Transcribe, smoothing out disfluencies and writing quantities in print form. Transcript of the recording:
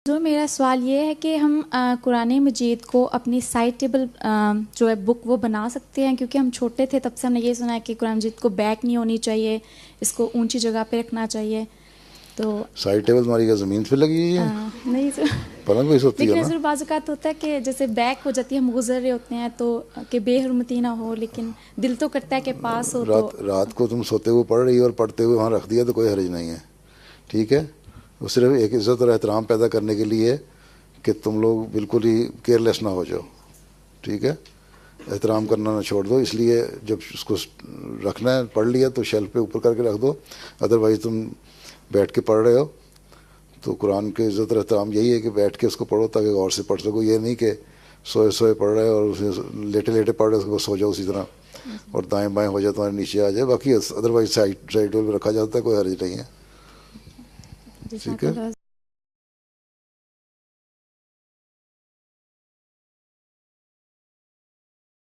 جو میرا سوال یہ ہے کہ ہم قرآن مجید کو اپنی سائڈ ٹیبل جو ہے بک وہ بنا سکتے ہیں، کیونکہ ہم چھوٹے تھے تب سے ہم نے یہ سنا ہے کہ قرآن مجید کو بیک نہیں ہونی چاہیے، اس کو اونچی جگہ پہ رکھنا چاہیے. تو سائڈ ٹیبل تمہاری کیا زمین پہ لگی ہوئی ہے؟ نہیں سر، پلنگ پہ ہوتی ہے لیکن نا. سر بعض اوقات ہوتا ہے کہ جیسے بیک ہو جاتی ہے، ہم گزر رہے ہوتے ہیں تو کہ بے حرمتی نہ ہو، لیکن دل تو کرتا ہے کہ پاس ہو. تو رات کو تم سوتے ہوئے پڑھ رہی ہو اور پڑھتے ہوئے وہاں رکھ دیا تو کوئی حرج نہیں ہے، ٹھیک ہے. وہ صرف ایک عزت اور احترام پیدا کرنے کے لیے کہ تم لوگ بالکل ہی کیئرلیس نہ ہو جاؤ، ٹھیک ہے. احترام کرنا نہ چھوڑ دو، اس لیے جب اس کو رکھنا ہے پڑھ لیا تو شیلف پہ اوپر کر کے رکھ دو. ادروائز تم بیٹھ کے پڑھ رہے ہو تو قرآن کے عزت اور احترام یہی ہے کہ بیٹھ کے اس کو پڑھو تاکہ غور سے پڑھ سکو. یہ نہیں کہ سوئے سوئے پڑھ رہے اور اسے لیٹے لیٹے پڑھ رہے اس کو سو جاؤ اسی طرح اور دائیں بائیں ہو جائے تمہارے نیچے آ جائے. باقی ادروائز سائڈ ٹیبل پہ رکھا جاتا ہے، کوئی حرج نہیں ہے، ٹھیک ہے.